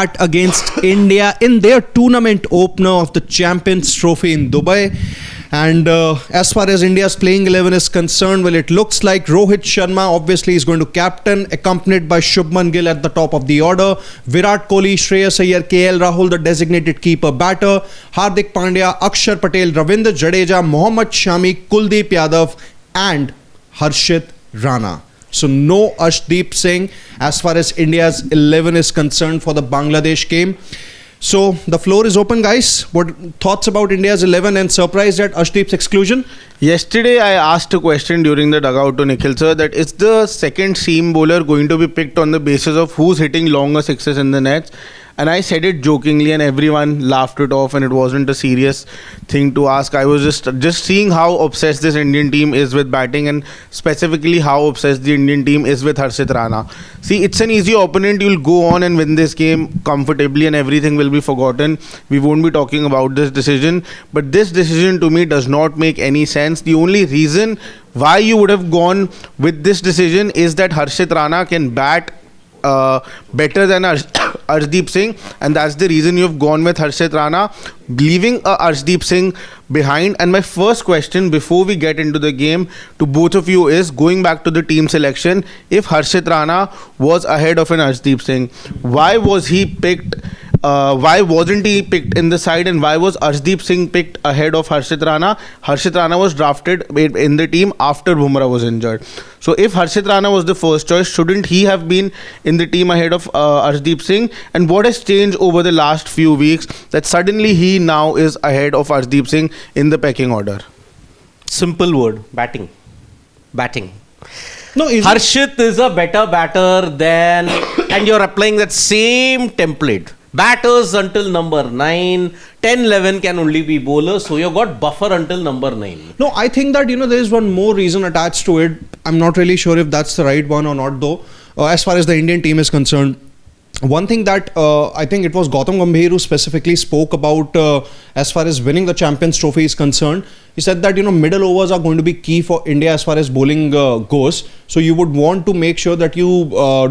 bat against India in their tournament opener of the Champions Trophy in Dubai. And as far as India's playing 11 is concerned, well, it looks like Rohit Sharma obviously is going to captain, accompanied by Shubman Gill at the top of the order. Virat Kohli, Shreyas Iyer, KL Rahul, the designated keeper batter. Hardik Pandya, Akshar Patel, Ravindra Jadeja, Mohammad Shami, Kuldeep Yadav and Harshit Rana. So no Arshdeep Singh as far as India's 11 is concerned for the Bangladesh game. So the floor is open, guys. What thoughts about India's 11 and surprised at Arshdeep's exclusion? Yesterday, I asked a question during the dugout to Nikhil sir that is the second seam bowler going to be picked on the basis of who's hitting longer sixes in the nets? And I said it jokingly and everyone laughed it off and it wasn't a serious thing to ask. I was just seeing how obsessed this Indian team is with batting and specifically how obsessed the Indian team is with Harshit Rana. See, it's an easy opponent. You'll go on and win this game comfortably and everything will be forgotten. We won't be talking about this decision. But this decision to me does not make any sense. The only reason why you would have gone with this decision is that Harshit Rana can bat better than Arshdeep Singh, and that's the reason you've gone with Harshit Rana, leaving Arshdeep Singh behind. And my first question before we get into the game to both of you is, going back to the team selection, if Harshit Rana was ahead of an Arshdeep Singh, why was he picked? Why wasn't he picked in the side, and why was Arshdeep Singh picked ahead of Harshit Rana? Harshit Rana was drafted in the team after Bumrah was injured. So if Harshit Rana was the first choice, shouldn't he have been in the team ahead of Arshdeep Singh? And what has changed over the last few weeks that suddenly he now is ahead of Arshdeep Singh in the pecking order? Simple word: batting. Batting. No, Harshit is a better batter than, and you're applying that same template. Batters until number 9, 10, 11 can only be bowlers. So you've got buffer until number 9. No, I think that, there is one more reason attached to it. I'm not really sure if that's the right one or not, though. As far as the Indian team is concerned, one thing that I think it was Gautam Gambhir who specifically spoke about as far as winning the Champions Trophy is concerned. He said that, middle overs are going to be key for India as far as bowling goes. So you would want to make sure that you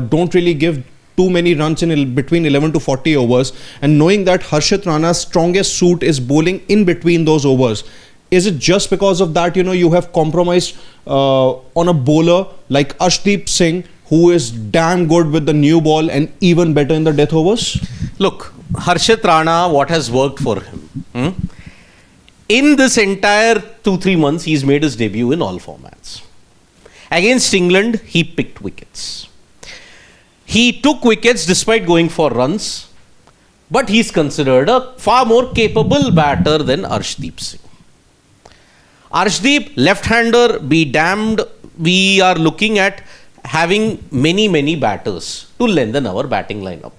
don't really give too many runs in between 11 to 40 overs, and knowing that Harshit Rana's strongest suit is bowling in between those overs. Is it just because of that, you have compromised on a bowler like Arshdeep Singh, who is damn good with the new ball and even better in the death overs? Look, Harshit Rana, what has worked for him? In this entire 2-3 months, he's made his debut in all formats. Against England, he picked wickets. He took wickets despite going for runs, but he's considered a far more capable batter than Arshdeep Singh. Arshdeep, left-hander, be damned, we are looking at having many batters to lengthen our batting lineup.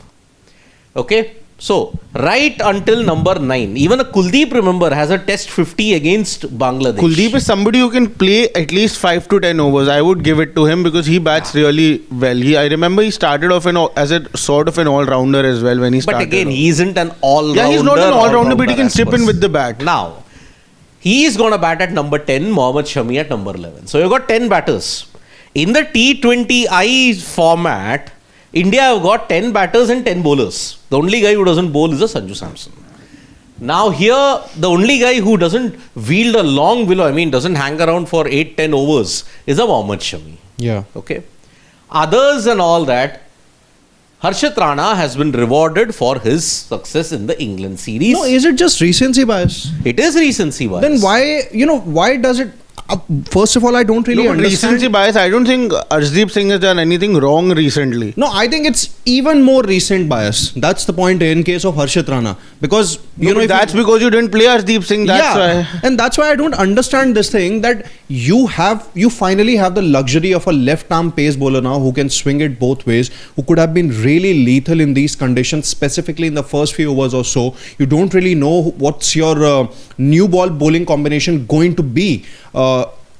Okay? So, right until number 9, even a Kuldeep, remember, has a test 50 against Bangladesh. Kuldeep is somebody who can play at least 5 to 10 overs. I would give it to him because he bats really well. I remember he started off as a sort of an all-rounder as well when he started. But again, he isn't an all-rounder. Yeah, he's not an all-rounder, but he can chip in with the bat. Now, he is going to bat at number 10, Mohammad Shami at number 11. So, you've got 10 batters. In the T20I format, India have got 10 batters and 10 bowlers. The only guy who doesn't bowl is a Sanju Samson. Now here, the only guy who doesn't wield a long willow, doesn't hang around for 8-10 overs, is a Mohammad Shami. Yeah. Okay. Others and all that, Harshit Rana has been rewarded for his success in the England series. No, is it just recency bias? It is recency bias. Then why does it... first of all, I don't really understand. Recency bias, I don't think Arshdeep Singh has done anything wrong recently. No, I think it's even more recent bias. That's the point in case of Harshit Rana. Because, that's because you didn't play Arshdeep Singh, that's why. And that's why I don't understand this thing that you finally have the luxury of a left-arm pace bowler now who can swing it both ways, who could have been really lethal in these conditions, specifically in the first few overs or so. You don't really know what's your new ball bowling combination going to be.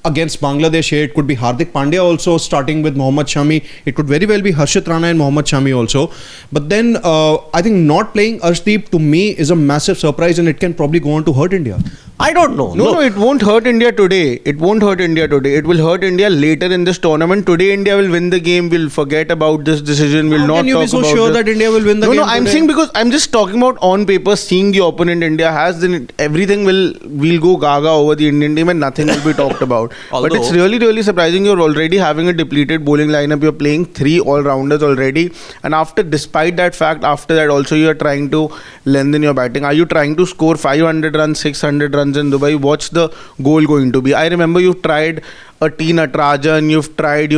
Against Bangladesh here, it could be Hardik Pandya also starting with Mohammad Shami. It could very well be Harshit Rana and Mohammad Shami also. But then I think not playing Arshdeep to me is a massive surprise and it can probably go on to hurt India. I don't know. No, it won't hurt India today. It won't hurt India today. It will hurt India later in this tournament. Today, India will win the game. We'll forget about this decision. We'll How not can you talk be so about sure this. that India will win the game? No, I'm today? saying because I'm just talking about on paper, seeing the opponent India has, then everything will go gaga over the Indian team and nothing will be talked about. But it's Although- really surprising. You're already having a depleted bowling lineup. You're playing 3 all-rounders already, and despite that fact, after that also you're trying to lengthen your batting. Are you trying to score 500 runs, 600 runs in Dubai? What's the goal going to be? I remember you've tried a T. Natarajan, you've tried,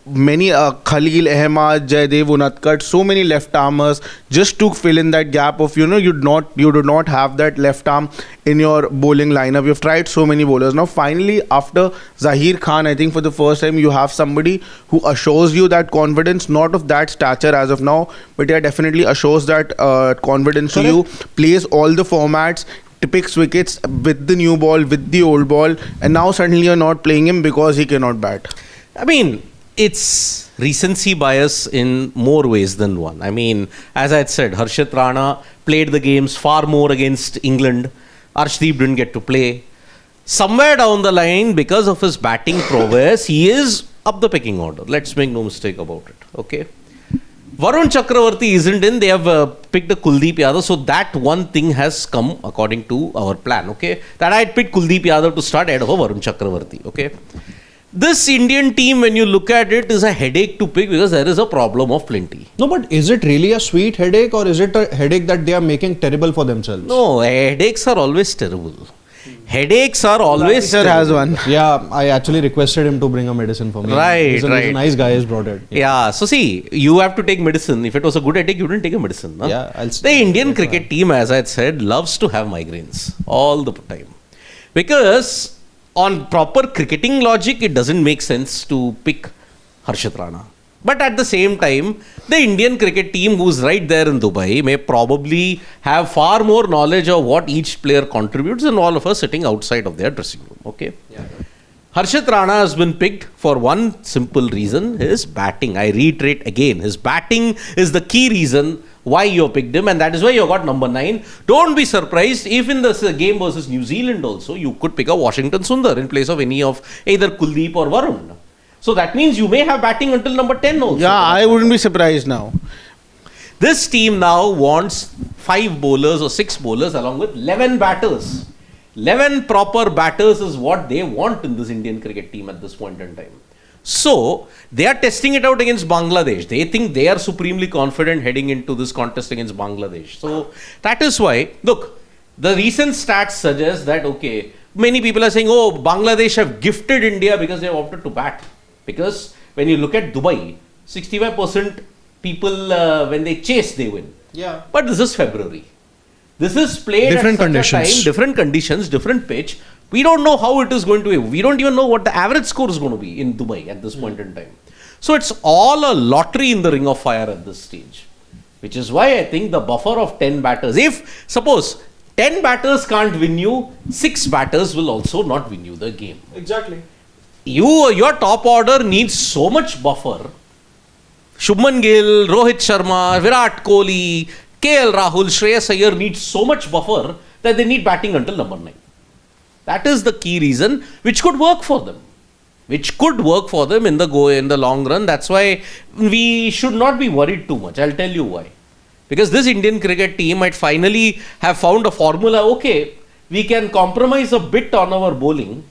many Khalil, Ahmad, Jadeja, Unadkat, so many left armers just to fill in that gap of, you do not have that left arm in your bowling lineup. You've tried so many bowlers. Now finally, after Zahir Khan, I think for the first time you have somebody who assures you that confidence, not of that stature as of now, but yeah, definitely assures that confidence to you, plays all the formats, picks wickets with the new ball, with the old ball, and now suddenly you're not playing him because he cannot bat. I mean, it's recency bias in more ways than one. I mean, as I had said, Harshit Rana played the games far more against England. Arshdeep didn't get to play. Somewhere down the line, because of his batting prowess, he is up the pecking order. Let's make no mistake about it. Okay. Varun Chakravarti isn't in. They have picked a Kuldeep Yadav. So that one thing has come according to our plan. Okay. That I had picked Kuldeep Yadav to start ahead of Varun Chakravarti. Okay. This Indian team, when you look at it, is a headache to pick because there is a problem of plenty. No, but is it really a sweet headache or is it a headache that they are making terrible for themselves? No, headaches are always terrible. Headaches are always Sir has one. Yeah, I actually requested him to bring a medicine for me. Right, He's a nice guy, he's brought it. Yeah, so see, you have to take medicine. If it was a good headache, you didn't take a medicine. Huh? Yeah, the Indian cricket team, as I had said, loves to have migraines all the time. Because on proper cricketing logic, it doesn't make sense to pick Harshit Rana. But at the same time, the Indian cricket team who's right there in Dubai may probably have far more knowledge of what each player contributes than all of us sitting outside of their dressing room. Okay? Yeah. Harshit Rana has been picked for one simple reason, his batting. I reiterate again, his batting is the key reason why you picked him, and that is why you got number 9. Don't be surprised if in the game versus New Zealand also, you could pick a Washington Sundar in place of any of either Kuldeep or Varun. So that means you may have batting until number 10 also. Yeah, I wouldn't be surprised now. This team now wants 5 bowlers or 6 bowlers along with 11 batters. 11 proper batters is what they want in this Indian cricket team at this point in time. So, they are testing it out against Bangladesh. They think they are supremely confident heading into this contest against Bangladesh. So, that is why, look, the recent stats suggest that, okay, many people are saying, oh, Bangladesh have gifted India because they have opted to bat. Because when you look at Dubai, 65% people, when they chase, they win. Yeah. But this is February. This is played Different at such conditions. a time, different conditions, different pitch. We don't know how it is going to be. We don't even know what the average score is going to be in Dubai at this point in time. So it's all a lottery in the ring of fire at this stage. Which is why I think the buffer of 10 batters, if suppose 10 batters can't win you, 6 batters will also not win you the game. Exactly. Your top order needs so much buffer. Shubman Gill, Rohit Sharma, Virat Kohli, KL Rahul, Shreyas Iyer needs so much buffer that they need batting until number 9. That is the key reason which could work for them. Which could work for them in the long run. That's why we should not be worried too much. I'll tell you why. Because this Indian cricket team might finally have found a formula. Okay, we can compromise a bit on our bowling,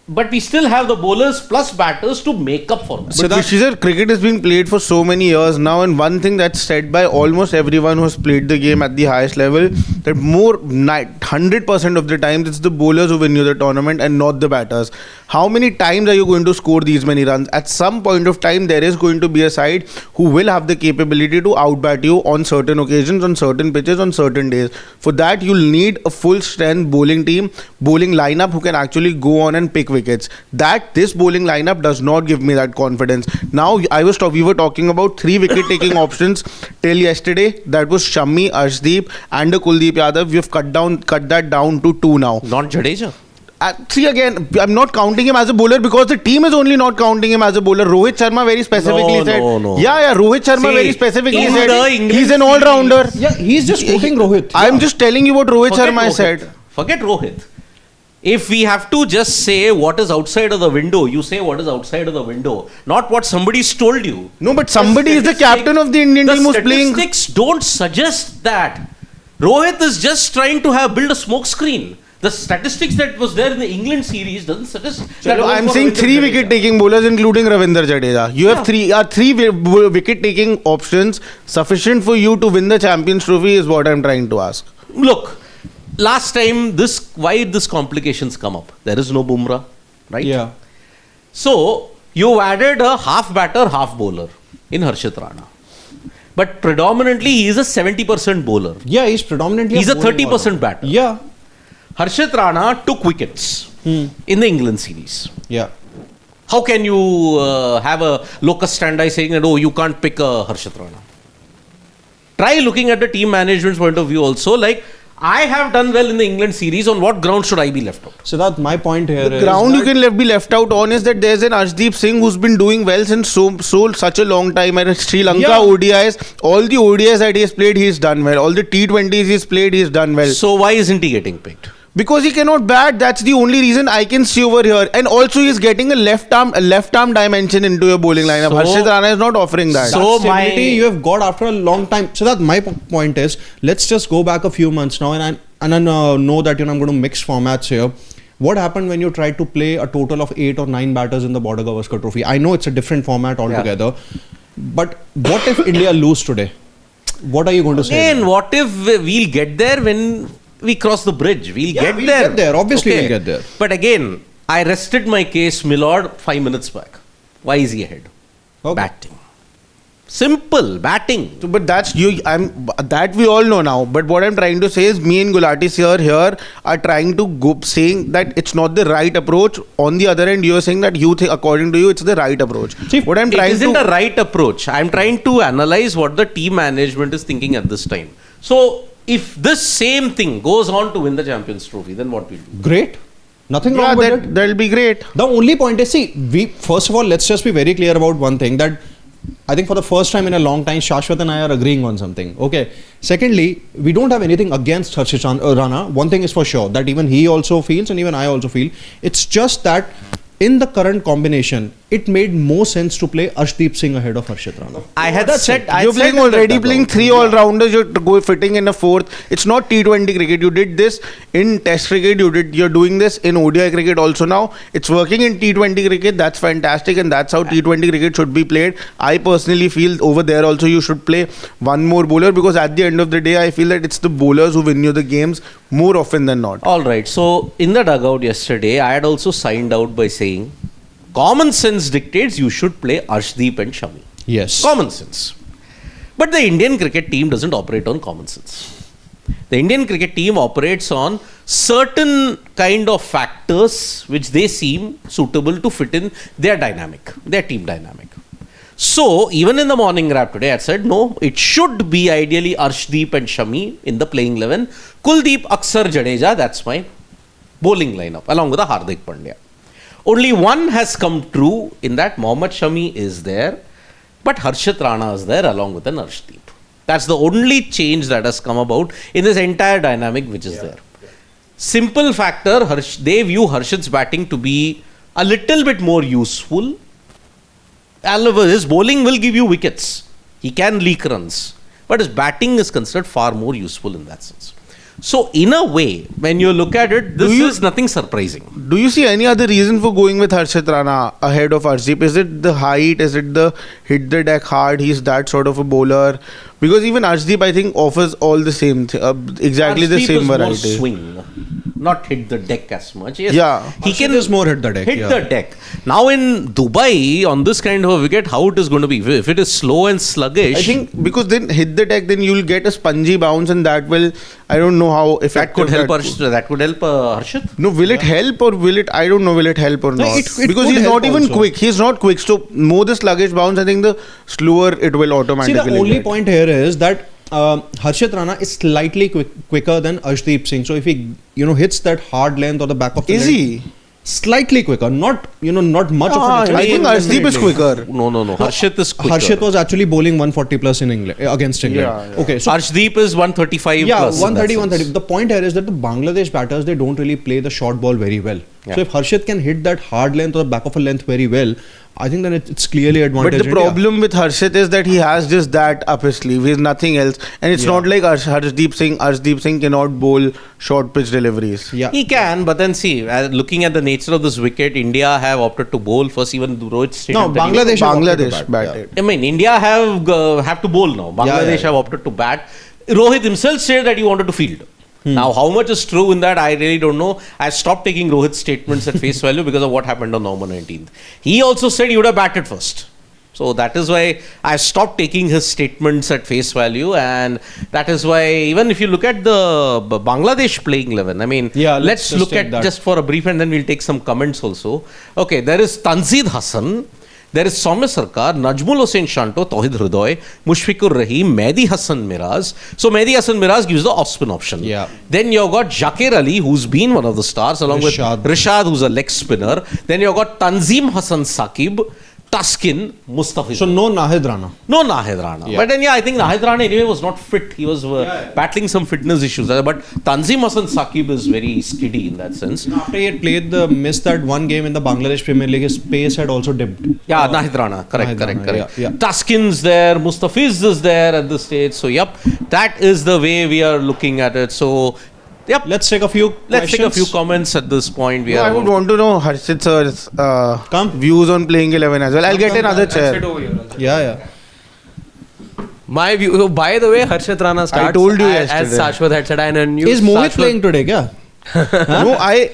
but we still have the bowlers plus batters to make up for that. But Vishizar, cricket has been played for so many years now, and one thing that's said by almost everyone who has played the game at the highest level, that 100% of the times it's the bowlers who win you the tournament and not the batters. How many times are you going to score these many runs? At some point of time, there is going to be a side who will have the capability to outbat you on certain occasions, on certain pitches, on certain days. For that, you'll need a full strength bowling team, bowling lineup who can actually go on and pick wickets. This bowling lineup does not give me that confidence. Now we were talking about 3 wicket taking options till yesterday. That was Shami, Arshdeep and Kuldeep Yadav. We have cut that down to 2 now. Not Jadeja. 3 again. I'm not counting him as a bowler because the team is only not counting him as a bowler. Rohit Sharma very specifically said. No. Yeah. Rohit Sharma very specifically said. the English He's an all-rounder. Yeah, he's just quoting Rohit. I'm just telling you what Rohit Sharma said. Forget Rohit. If we have to just say what is outside of the window, you say what is outside of the window, not what somebody's told you. No, but somebody is the captain of the Indian team who's playing. The statistics don't suggest that. Rohit is just trying to build a smoke screen. The statistics that was there in the England series doesn't suggest that. I'm saying 3 wicket-taking bowlers, including Ravindra Jadeja. You have three wicket-taking options sufficient for you to win the Champions Trophy, is what I'm trying to ask. Look, last time why this complications come up? There is no Bumrah, right? Yeah. So you added a half batter, half bowler in Harshit Rana. But predominantly he is a 70% bowler. Yeah, he's predominantly He's a bowling 30% batter. Yeah. Harshit Rana took wickets in the England series. Yeah. How can you have a locus standi saying that, oh, you can't pick a Harshit Rana? Try looking at the team management's point of view also. Like, I have done well in the England series. On what ground should I be left out? So that my point here The is ground that you can be left out on is that there's an Arshdeep Singh who's been doing well since such a long time. At Sri Lanka ODIs, all the ODIs that he has played, he's done well. All the T20s he's played, he's done well. So why isn't he getting picked? Because he cannot bat. That's the only reason I can see over here. And also he's getting a left arm dimension into your bowling lineup. So- Harshit Rana is not offering that. So- that stability you have got after a long time. So that my point is, let's just go back a few months now, and I know that I'm going to mix formats here. What happened when you tried to play a total of 8 or 9 batters in the Border Gavaskar Trophy? I know it's a different format altogether, but what if India lose today? What are you going to say? Again, what if we'll get there when we cross the bridge? We'll get there. Obviously, we'll get there. But again, I rested my case, Milord, 5 minutes back. Why is he ahead? Okay. Batting. Simple, batting. So, but that we all know now. But what I'm trying to say is, me and Gulati here are trying to go saying that it's not the right approach. On the other end, you're saying that according to you, it's the right approach. See, what I'm It trying isn't to a right approach. I'm trying to analyze what the team management is thinking at this time. So, if this same thing goes on to win the Champions Trophy, then what will we do? Great. Nothing wrong with it. that'll be great. The only point is, first of all, let's just be very clear about one thing, that I think for the first time in a long time, Shashwat and I are agreeing on something. Okay. Secondly, we don't have anything against Harshit Rana. One thing is for sure, that even he also feels and even I also feel. It's just that in the current combination, it made more sense to play Arshdeep Singh ahead of Harshit Rana. I had said You're playing 3 all-rounders. You're fitting in a 4th. It's not T20 cricket. You did this in Test cricket. You're doing this in ODI cricket also now. It's working in T20 cricket. That's fantastic, and that's how T20 cricket should be played. I personally feel over there also you should play one more bowler, because at the end of the day, I feel that it's the bowlers who win you the games more often than not. All right. So, in the dugout yesterday, I had also signed out by saying, common sense dictates you should play Arshdeep and Shami. Yes. Common sense. But the Indian cricket team doesn't operate on common sense. The Indian cricket team operates on certain kind of factors which they seem suitable to fit in their dynamic, their team dynamic. So, even in the morning wrap today, I said, no, it should be ideally Arshdeep and Shami in the playing 11. Kuldeep, Aksar, Jadeja, that's my bowling lineup, along with the Hardik Pandya. Only one has come true in that Mohammad Shami is there, but Harshit Rana is there along with an Arshdeep. That's the only change that has come about in this entire dynamic which is there. Simple factor, they view Harshit's batting to be a little bit more useful. His bowling will give you wickets. He can leak runs. But his batting is considered far more useful in that sense. So, in a way, when you look at it, this is nothing surprising. Do you see any other reason for going with Harshit Rana ahead of Arshdeep? Is it the height? Is it the hit the deck hard? He's that sort of a bowler. Because even Arshdeep, I think, offers all the same, exactly the same variety. More swing, not hit the deck as much. Yes, yeah, he can just more hit the deck. The deck. Now in Dubai, on this kind of a wicket, how it is going to be? If it is slow and sluggish, I think because then hit the deck, then you'll get a spongy bounce, and that will, I don't know how effective that could help Harshit. No, will it help or will it? I don't know. Will it help or not? It because he's not even quick. He's not quick. So more the sluggish bounce, I think the slower it will automatically. See, the only get. point here is that Harshit Rana is slightly quicker than Arshdeep Singh. So if he hits that hard length or the back of the is net, he? Slightly quicker, not much of a difference. I think Arshdeep is quicker. No. Harshit is quicker. Harshit was actually bowling 140 plus in England against England. Yeah. Okay, so Arshdeep is 135 yeah, plus. 130, 130. The point here is that the Bangladesh batters, they don't really play the short ball very well. Yeah. So if Harshit can hit that hard length or the back of a length very well, I think then it's clearly advantage. But the problem with Harshit is that he has just that up his sleeve. He has nothing else, and it's not like Harshdeep Singh. Harshdeep Singh cannot bowl short pitch deliveries. Yeah. He can, but then see, looking at the nature of this wicket, India have opted to bowl first. Even Rohit stated No, that Bangladesh batted. I mean, India have to bowl now. Bangladesh have opted to bat. Rohit himself said that he wanted to field. Now, how much is true in that, I really don't know. I stopped taking Rohit's statements at face value because of what happened on November 19th. He also said he would have batted first. So that is why I stopped taking his statements at face value, and that is why even if you look at the Bangladesh playing 11, I mean, let's look at that just for a brief, and then we'll take some comments also. Okay, there is Tanzid Hassan. There is Soumya Sarkar, Najmul Hossain Shanto, Tawhid Hridoy, Mushfiqur Rahim, Mehdi Hassan Miraz. So Mehdi Hassan Miraz gives the off-spin option. Yeah. Then you've got Zakir Ali, who's been one of the stars, along with Rishad, who's a leg spinner. Then you've got Tanzim Hassan Saqib, Taskin, Mustafiz. So no Nahid Rana. No Nahid Rana. Yeah. But then I think Nahid Rana anyway was not fit. He was battling some fitness issues. But Tanzim Hassan Saqib is very steady in that sense. After he had missed that one game in the Bangladesh Premier League, his pace had also dipped. Yeah, Nahid Rana. Correct. Yeah. Taskin's there, Mustafiz is there at this stage. So, that is the way we are looking at it. So, Let's take a few comments at this point. I would want to know Harshit sir's views on playing 11 as well. I'll get another chair. Yeah. My view. By the way, Harshit Rana starts. I told you as yesterday. Shashwat had said. I knew. Is Mohit playing today? Kya? No, I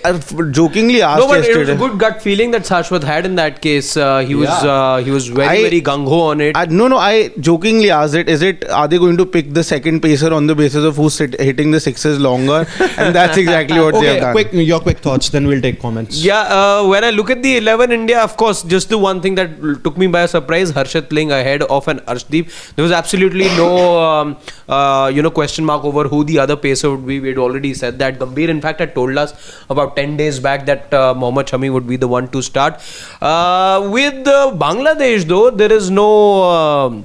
jokingly asked No, but it was yesterday. a good gut feeling that Shashwat had in that case. He was very gung ho on it. I jokingly asked it. Are they going to pick the second pacer on the basis of who's hitting the sixes longer? And that's exactly what they have done. Your quick thoughts, then we'll take comments. Yeah, when I look at the 11 India, of course, just the one thing that took me by surprise, Harshit playing ahead of an Arshdeep. There was absolutely no question mark over who the other pacer would be. We had already said that. Gambhir, in fact, had told us about 10 days back that Mohammad Shami would be the one to start. With Bangladesh, though, there is no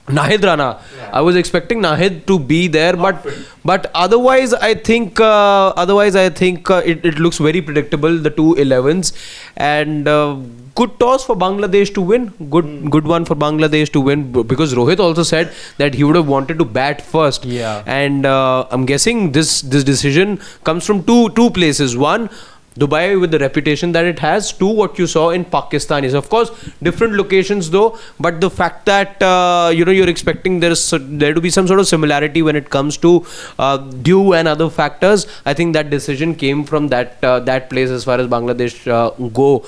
Nahid Rana. I was expecting Nahid to be there, but otherwise I think it looks very predictable, the two 11s, and good toss for Bangladesh to win. Good one for Bangladesh to win, because Rohit also said that he would have wanted to bat first. Yeah. And I'm guessing this decision comes from two places. One, Dubai, with the reputation that it has. Two, what you saw in Pakistan is, of course, different locations though, but the fact that you're expecting there to be some sort of similarity when it comes to dew and other factors. I think that decision came from that place as far as Bangladesh go.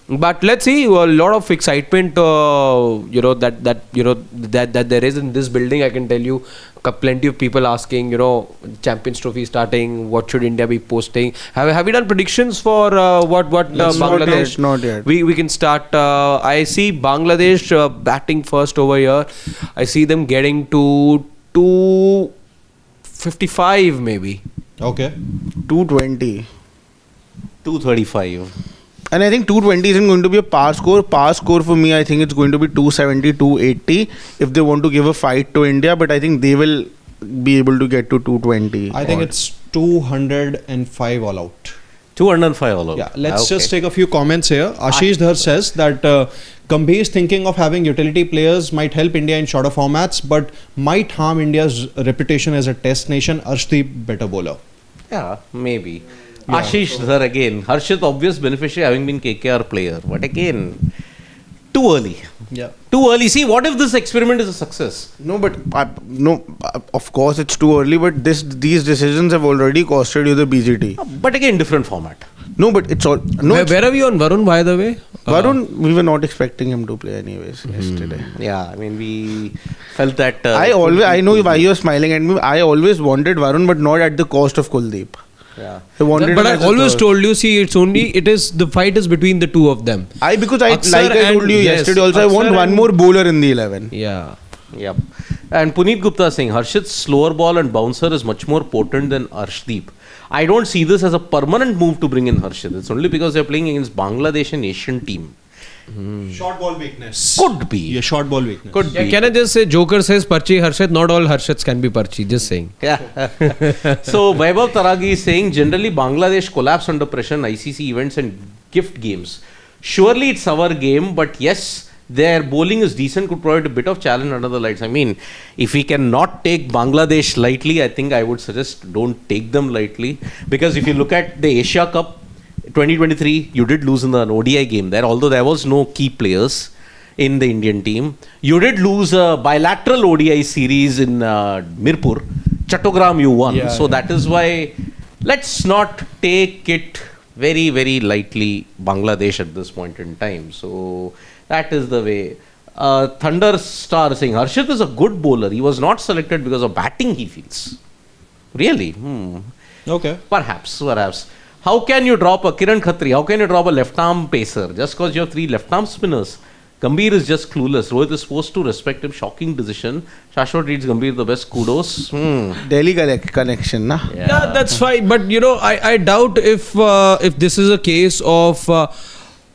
But let's see, a lot of excitement that there is in this building. I can tell you, plenty of people asking, Champions Trophy starting, what should India be posting? Have we done predictions for what Bangladesh? Not yet. We can start. I see Bangladesh batting first over here. I see them getting to 255 maybe. Okay. 220. 235. And I think 220 isn't going to be a par score. Par score for me, I think it's going to be 270, 280 if they want to give a fight to India. But I think they will be able to get to 220. I think it's 205 all out. 205 all out. Yeah, let's just take a few comments here. Ashish Dhar says that Gambhir's thinking of having utility players might help India in shorter formats, but might harm India's reputation as a test nation. Arshdeep, better bowler. Yeah, maybe. Ashish Dhar again. Harshit, obvious beneficiary having been KKR player. But again, too early. Yeah. Too early. See, what if this experiment is a success? No, but of course it's too early. But these decisions have already costed you the BGT. But again, different format. No, but it's all. No, Where are we on Varun, by the way? Varun, we were not expecting him to play anyways yesterday. Yeah, I mean, we felt that. I know why you're smiling at me. I always wanted Varun, but not at the cost of Kuldeep. Yeah. But I always told you, see, the fight is between the two of them. Because I Aksar told you yes, yesterday also, I want Aksar one more bowler in the 11. Yeah. Yep. And Puneet Gupta saying Harshit's slower ball and bouncer is much more potent than Arshdeep. I don't see this as a permanent move to bring in Harshit. It's only because they're playing against Bangladesh and Asian team. Short ball weakness. Could be. Yeah, short ball weakness. Could be. Can I just say, Joker says Parchi Harshit, not all Harshits can be Parchi. Just saying. Yeah. So Vaibhav Taragi is saying generally Bangladesh collapse under pressure in ICC events and gift games. Surely it's our game, but yes, their bowling is decent, could provide a bit of challenge under the lights. I mean, if we cannot take Bangladesh lightly, I think I would suggest don't take them lightly. Because if you look at the Asia Cup 2023, you did lose in the ODI game there, although there was no key players in the Indian team. You did lose a bilateral ODI series in Mirpur. Chattogram you won. So that is why let's not take it very, very lightly, Bangladesh at this point in time. So that is the way. Thunder Star saying Harshit is a good bowler. He was not selected because of batting, he feels. Really? Okay. Perhaps. How can you drop a Kiran Khatri? How can you drop a left arm pacer just because you have 3 left arm spinners? Gambhir is just clueless. Rohit is supposed to respect him. Shocking decision. Shashwat reads Gambhir the best. Kudos. Delhi connection, na? Yeah, that's fine. But I doubt if this is a case of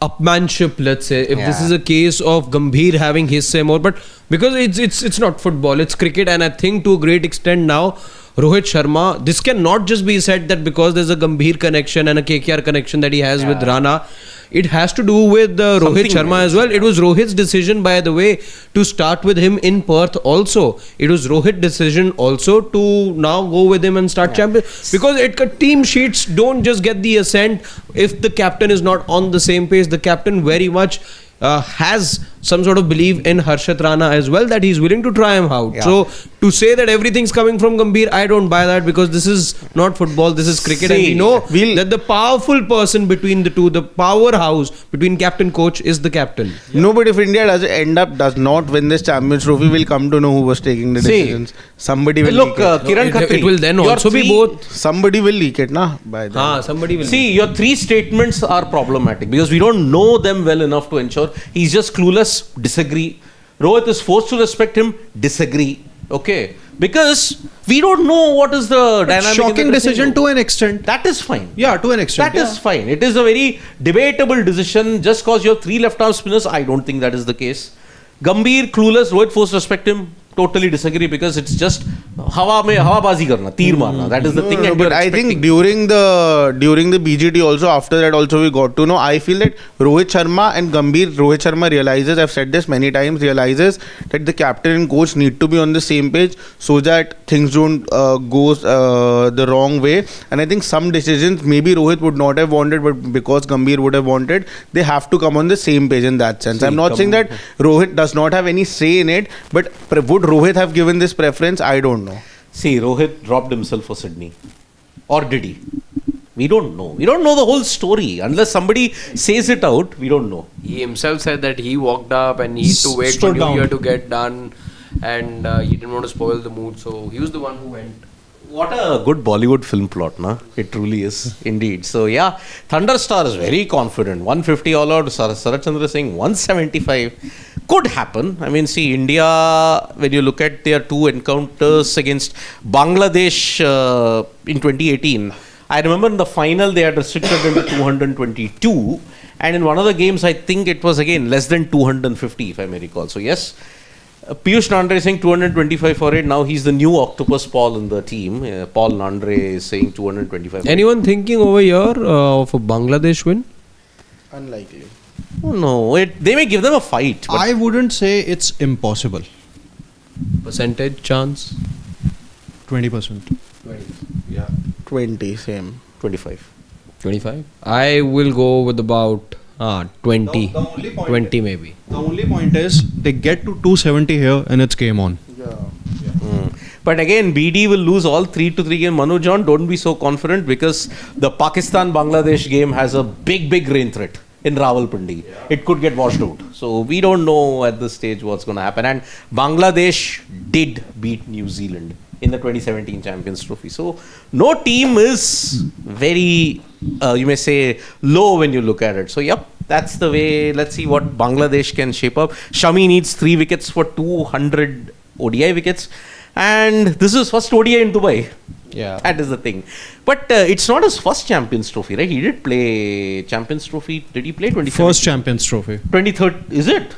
upmanship, let's say, if this is a case of Gambhir having his say more, but because it's not football, it's cricket, and I think to a great extent now Rohit Sharma, this cannot just be said that because there's a Gambhir connection and a KKR connection that he has with Rana. It has to do with Rohit Sharma as well. It was Rohit's decision, by the way, to start with him in Perth also. It was Rohit's decision also to now go with him and start champion. Because team sheets don't just get the assent if the captain is not on the same page. The captain very much has some sort of belief in Harshit Rana as well, that he's willing to try him out. So to say that everything's coming from Gambhir, I don't buy that, because this is not football, this is cricket. And we know that the powerful person between the two, the powerhouse between captain coach, is the captain. No, but if India does not win this Champions Trophy, we'll come to know who was taking the decisions. Somebody will leak it. Kiran Khatri, it will then also be both. Somebody will leak it, na? By then. Somebody will. See, your 3 statements are problematic because we don't know them well enough to ensure. He's just clueless. Disagree. Rohit is forced to respect him. Disagree. Okay, because we don't know what is the dynamic. Shocking decision to an extent. That is fine. Yeah, to an extent. That is fine. It is a very debatable decision. Just because you have 3 left-arm spinners, I don't think that is the case. Gambhir, clueless. Rohit forced to respect him. Totally disagree, because it's just hawabazi karna, teer marna. That is the thing. But I think during the BGT also, after that also we got to know. I feel that Rohit Sharma and Gambhir, Rohit Sharma realizes, I've said this many times, realizes that the captain and coach need to be on the same page so that things don't go the wrong way. And I think some decisions maybe Rohit would not have wanted, but because Gambhir would have wanted, they have to come on the same page in that sense. I'm not saying that Rohit does not have any say in it, but would Rohit have given this preference? I don't know. See, Rohit dropped himself for Sydney. Or did he? We don't know. We don't know the whole story. Unless somebody says it out, we don't know. He himself said that he walked up and he had to wait for New Year to get done, and he didn't want to spoil the mood, so he was the one who went. What a good Bollywood film plot, na? It truly is, indeed. So, yeah, Thunderstar is very confident. 150 all out. Sarat Chandra saying 175. Could happen. I mean, see, India, when you look at their 2 encounters against Bangladesh in 2018, I remember in the final they had restricted them to 222. And in one of the games, I think it was again less than 250, if I may recall. So, yes. Piyush Nandre is saying 225 for it. Now he's the new octopus Paul in the team. Paul Nandre is saying 225. Anyone thinking over here of a Bangladesh win? Unlikely. Oh, no, they may give them a fight. But I wouldn't say it's impossible. Percentage chance? 20%. 20, same. 25. 25? I will go with about 20. The only point 20 maybe. The only point is they get to 270 here and it's game on. But again, BD will lose all 3-3 games. Manu John, don't be so confident, because the Pakistan-Bangladesh game has a big rain threat in Rawalpindi. It could get washed out. So we don't know at this stage what's going to happen. And Bangladesh did beat New Zealand in the 2017 Champions Trophy. So no team is very, you may say, low when you look at it. So yep, that's the way. Let's see what Bangladesh can shape up. Shami needs 3 wickets for 200 ODI wickets. And this is his first ODI in Dubai. Yeah. That is the thing. But it's not his first Champions Trophy, right? He did play Champions Trophy. Did he play 2017? First Champions Trophy. 23rd, is it?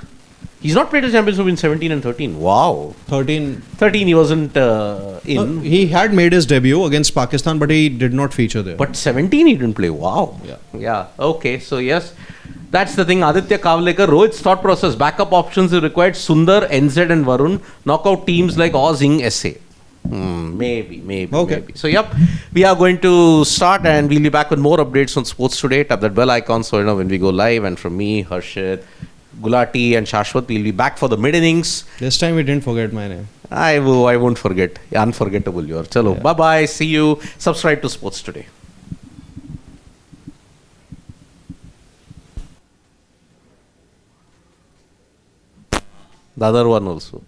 He's not played a Champions Trophy in 17 and 13. Wow. 13. 13 he wasn't in. He had made his debut against Pakistan, but he did not feature there. But 17 he didn't play. Wow. Yeah. Yeah. Okay. So yes, that's the thing. Aditya Kavlekar, Rohit's thought process. Backup options he required Sundar, NZ and Varun. Knockout teams like Oz, Ing, SA. Maybe. Okay. Maybe. So yep, we are going to start and we'll be back with more updates on Sports Today. Tap that bell icon so you know when we go live. And from me, Harshit, Gulati and Shashwat, we'll be back for the mid innings. This time we didn't forget my name. I won't forget. Unforgettable you are. Chalo, Yeah. bye-bye. See you. Subscribe to Sports Today. The other one also.